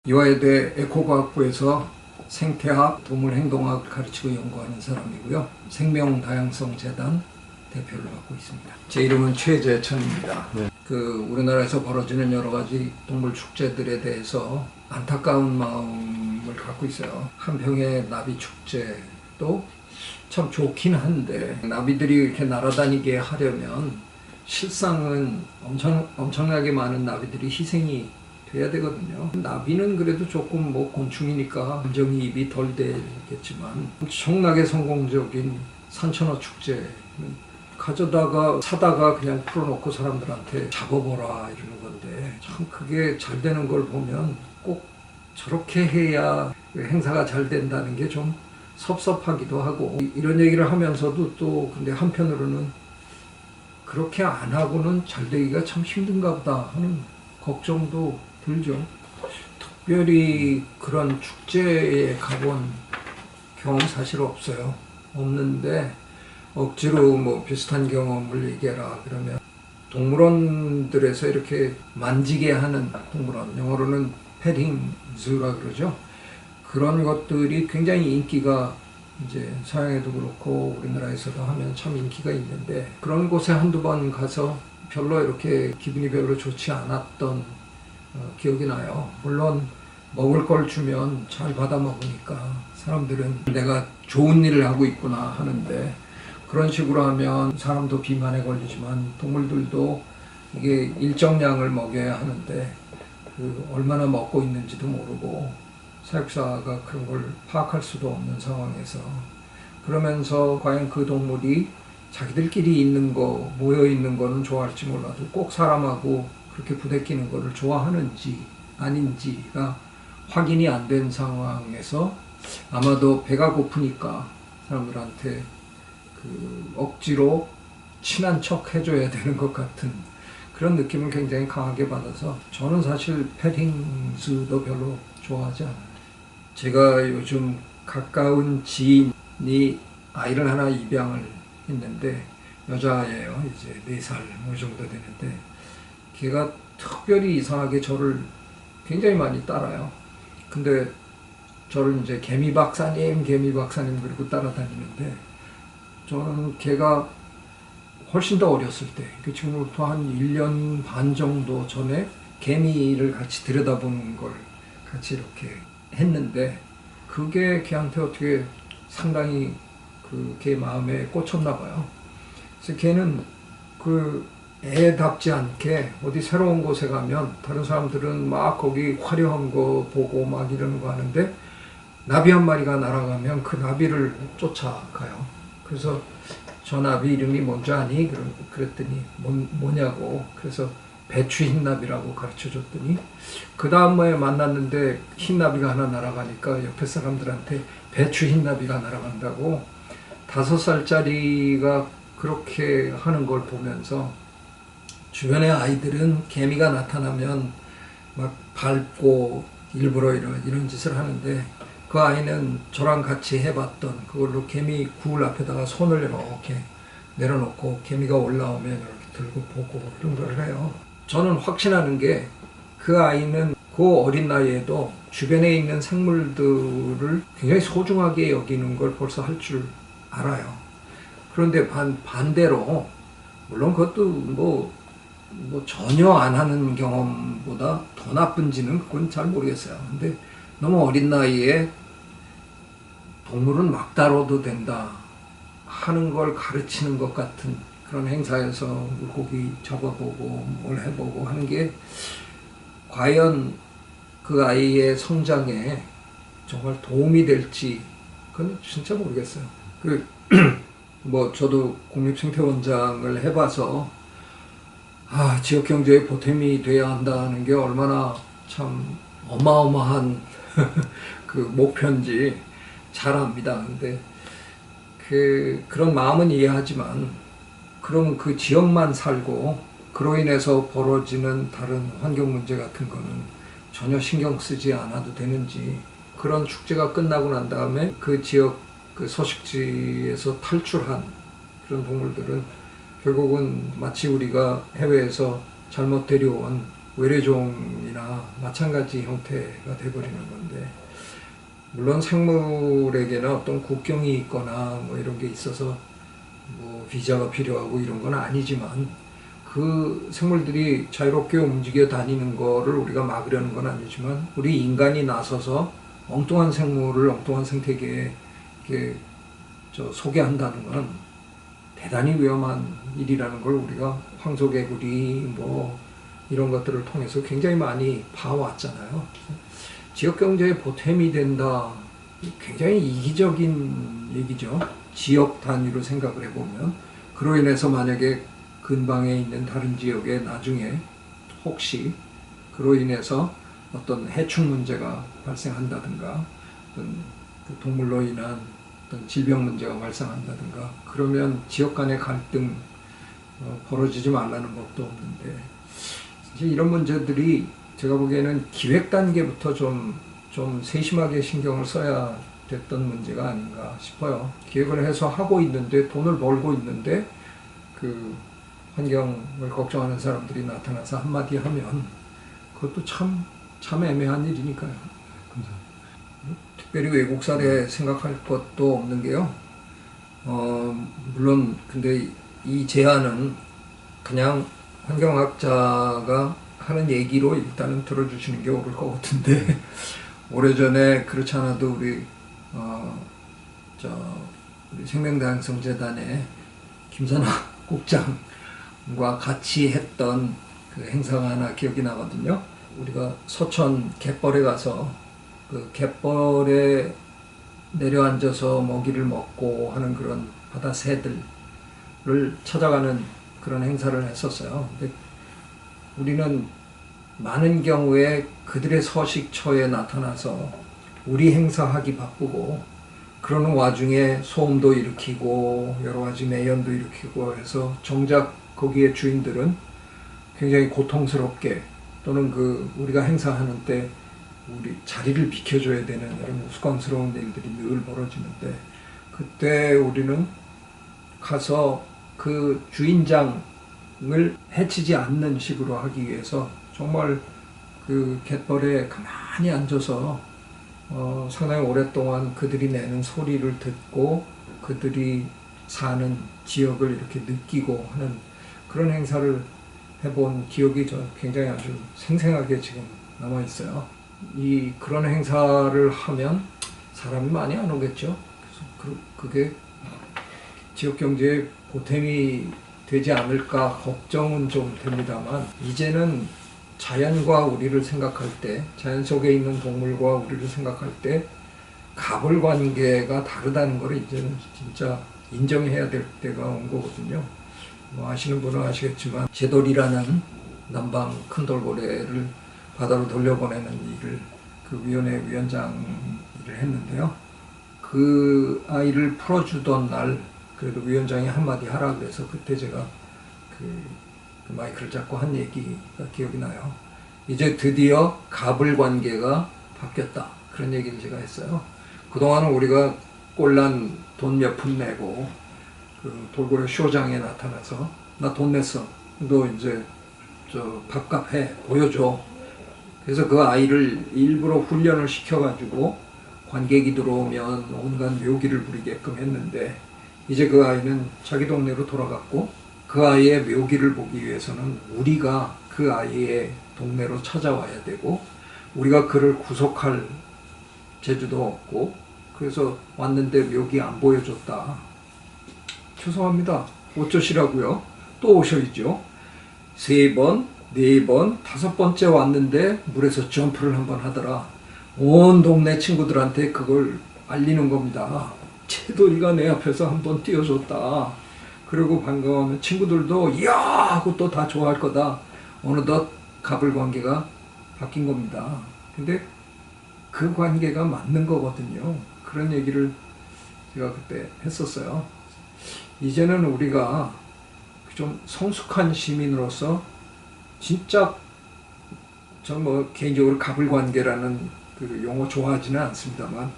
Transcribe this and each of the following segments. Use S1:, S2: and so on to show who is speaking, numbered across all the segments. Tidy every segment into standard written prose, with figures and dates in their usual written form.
S1: 이화여대 에코과학부에서 생태학, 동물행동학 가르치고 연구하는 사람이고요. 생명다양성재단 대표를 맡고 있습니다. 제 이름은 최재천입니다.
S2: 네.
S1: 우리나라에서 벌어지는 여러 가지 동물 축제들에 대해서 안타까운 마음을 갖고 있어요. 한평의 나비 축제도 참 좋긴 한데 나비들이 이렇게 날아다니게 하려면 실상은 엄청나게 많은 나비들이 희생이 돼야 되거든요. 나비는 그래도 조금 곤충이니까 감정이입이 덜 되겠지만 엄청나게 성공적인 산천어 축제는 가져다가 사다가 그냥 풀어놓고 사람들한테 잡아보라 이러는 건데 참 그게 잘 되는 걸 보면 꼭 저렇게 해야 행사가 잘 된다는 게 좀 섭섭하기도 하고, 이런 얘기를 하면서도 또 근데 한편으로는 그렇게 안 하고는 잘 되기가 참 힘든가 보다 하는 걱정도 들죠. 특별히 그런 축제에 가본 경험 사실 없어요. 없는데 억지로 비슷한 경험을 얘기해라 그러면 동물원들에서 이렇게 만지게 하는 동물원, 영어로는 패팅 즈라 그러죠. 그런 것들이 굉장히 인기가 이제 서양에도 그렇고 우리나라에서도 하면 참 인기가 있는데, 그런 곳에 한두 번 가서 별로 이렇게 기분이 별로 좋지 않았던 기억이 나요. 물론 먹을 걸 주면 잘 받아 먹으니까 사람들은 내가 좋은 일을 하고 있구나 하는데, 그런 식으로 하면 사람도 비만에 걸리지만 동물들도 이게 일정량을 먹여야 하는데 얼마나 먹고 있는지도 모르고 사육사가 그런 걸 파악할 수도 없는 상황에서, 그러면서 과연 그 동물이 자기들끼리 있는 거, 모여 있는 거는 좋아할지 몰라도 꼭 사람하고 그렇게 부대끼는 거를 좋아하는지 아닌지가 확인이 안 된 상황에서 아마도 배가 고프니까 사람들한테 억지로 친한 척 해줘야 되는 것 같은 그런 느낌을 굉장히 강하게 받아서 저는 사실 패팅즈도 별로 좋아하지 않아요. 제가 요즘 가까운 지인이 아이를 하나 입양을 했는데 여자예요. 이제 4살 이 정도 되는데 걔가 특별히 이상하게 저를 굉장히 많이 따라요. 근데 저를 이제 개미 박사님 그리고 따라다니는데, 저는 걔가 훨씬 더 어렸을 때, 지금부터 한 1년 반 정도 전에 개미를 같이 들여다보는 걸 같이 이렇게 했는데, 그게 걔한테 어떻게 상당히 걔 마음에 꽂혔나 봐요. 그래서 걔는 애답지 않게 어디 새로운 곳에 가면 다른 사람들은 막 거기 화려한 거 보고 막 이러는 거 하는데, 나비 한 마리가 날아가면 그 나비를 쫓아가요. 그래서 저 나비 이름이 뭔지 아니? 그랬더니 뭐냐고. 그래서 배추 흰나비라고 가르쳐 줬더니 그 다음에 만났는데 흰나비가 하나 날아가니까 옆에 사람들한테 배추 흰나비가 날아간다고 5살짜리가 그렇게 하는 걸 보면서, 주변의 아이들은 개미가 나타나면 막 밟고 일부러 이런 짓을 하는데, 그 아이는 저랑 같이 해봤던 그걸로 개미 굴 앞에다가 손을 이렇게 내려놓고 개미가 올라오면 이렇게 들고 보고 이런 걸 해요. 저는 확신하는 게 그 아이는 그 어린 나이에도 주변에 있는 생물들을 굉장히 소중하게 여기는 걸 벌써 할 줄 알아요. 그런데 반대로 물론 그것도 전혀 안 하는 경험보다 더 나쁜지는 그건 잘 모르겠어요. 근데 너무 어린 나이에 동물은 막 다뤄도 된다 하는 걸 가르치는 것 같은 그런 행사에서 물고기 잡아보고 뭘 해보고 하는 게 과연 그 아이의 성장에 정말 도움이 될지 그건 진짜 모르겠어요. 저도 국립생태원장을 해봐서 지역 경제의 보탬이 돼야 한다는 게 얼마나 참 어마어마한 목표인지 잘 압니다. 근데 그런 마음은 이해하지만, 그럼 그 지역만 살고 그로 인해서 벌어지는 다른 환경 문제 같은 거는 전혀 신경 쓰지 않아도 되는지, 그런 축제가 끝나고 난 다음에 그 지역 서식지에서 탈출한 그런 동물들은 결국은 마치 우리가 해외에서 잘못 데려온 외래종이나 다 마찬가지 형태가 돼버리는 건데, 물론 생물에게는 어떤 국경이 있거나 뭐 이런 게 있어서 뭐 비자가 필요하고 이런 건 아니지만, 그 생물들이 자유롭게 움직여 다니는 거를 우리가 막으려는 건 아니지만, 우리 인간이 나서서 엉뚱한 생물을 엉뚱한 생태계에 이렇게 소개한다는 건 대단히 위험한 일이라는 걸 우리가 황소개구리 뭐 이런 것들을 통해서 굉장히 많이 봐왔잖아요. 지역경제의 보탬이 된다, 굉장히 이기적인 얘기죠. 지역 단위로 생각을 해보면, 그로 인해서 만약에 근방에 있는 다른 지역에 나중에 혹시 그로 인해서 어떤 해충 문제가 발생한다든가, 어떤 그 동물로 인한 어떤 질병 문제가 발생한다든가, 그러면 지역 간의 갈등 벌어지지 말라는 법도 없는데, 사실 이런 문제들이 제가 보기에는 기획 단계부터 좀 세심하게 신경을 써야 됐던 문제가 아닌가 싶어요. 기획을 해서 하고 있는데, 돈을 벌고 있는데, 그 환경을 걱정하는 사람들이 나타나서 한마디 하면 그것도 참 애매한 일이니까요. 특별히 외국 사례 생각할 것도 없는 게요. 물론 근데 이 제안은 그냥 환경학자가 하는 얘기로 일단은 들어주시는 게 옳을 것 같은데, 오래전에 그렇지 않아도 우리 생명다양성재단의 김선아 국장과 같이 했던 그 행사가 하나 기억이 나거든요. 우리가 서천 갯벌에 가서 그 갯벌에 내려앉아서 먹이를 먹고 하는 그런 바다 새들을 찾아가는 그런 행사를 했었어요. 근데 우리는 많은 경우에 그들의 서식처에 나타나서 우리 행사하기 바쁘고, 그러는 와중에 소음도 일으키고 여러 가지 매연도 일으키고 해서 정작 거기에 주인들은 굉장히 고통스럽게, 또는 그 우리가 행사하는 때 우리 자리를 비켜줘야 되는 이런 우스꽝스러운 일들이 늘 벌어지는데, 그때 우리는 가서 그 주인장을 해치지 않는 식으로 하기 위해서 정말 그 갯벌에 가만히 앉아서 상당히 오랫동안 그들이 내는 소리를 듣고 그들이 사는 지역을 이렇게 느끼고 하는 그런 행사를 해본 기억이 저 굉장히 아주 생생하게 지금 남아 있어요. 그런 행사를 하면 사람이 많이 안 오겠죠. 그래서 그게 지역 경제에 보탬이 되지 않을까 걱정은 좀 됩니다만, 이제는 자연과 우리를 생각할 때, 자연 속에 있는 동물과 우리를 생각할 때 갑을 관계가 다르다는 걸 이제는 진짜 인정해야 될 때가 온 거거든요. 뭐 아시는 분은 아시겠지만, 제돌이라는 남방 큰 돌고래를 바다로 돌려보내는 일을 그 위원회 위원장 일을 했는데요. 그 아이를 풀어주던 날 그래도 위원장이 한마디 하라 그래서 그때 제가 그 마이크를 잡고 한 얘기가 기억이 나요. 이제 드디어 갑을 관계가 바뀌었다, 그런 얘기를 제가 했어요. 그동안은 우리가 꼴난 돈 몇 푼 내고 그 돌고래 쇼장에 나타나서 나 돈 냈어, 너 이제 밥값 해, 보여줘. 그래서 그 아이를 일부러 훈련을 시켜가지고 관객이 들어오면 온갖 묘기를 부리게끔 했는데, 이제 그 아이는 자기 동네로 돌아갔고, 그 아이의 묘기를 보기 위해서는 우리가 그 아이의 동네로 찾아와야 되고, 우리가 그를 구속할 재주도 없고, 그래서 왔는데 묘기 안 보여줬다. 죄송합니다. 어쩌시라고요? 또 오셔야죠. 3번, 4번, 5번째 왔는데 물에서 점프를 한번 하더라. 온 동네 친구들한테 그걸 알리는 겁니다. 채돌이가 내 앞에서 한번 뛰어줬다. 그리고 반가워하면 친구들도 이야 하고 또 다 좋아할 거다. 어느덧 갑을 관계가 바뀐 겁니다. 근데 그 관계가 맞는 거거든요. 그런 얘기를 제가 그때 했었어요. 이제는 우리가 좀 성숙한 시민으로서 진짜 저 뭐 개인적으로 갑을 관계라는 그 용어 좋아하지는 않습니다만,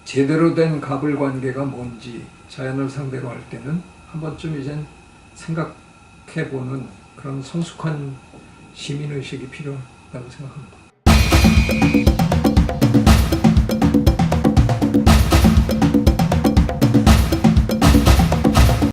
S1: 제대로 된 갑을 관계가 뭔지 자연을 상대로 할 때는 한 번쯤 이젠 생각해보는 그런 성숙한 시민의식이 필요하다고 생각합니다. 네.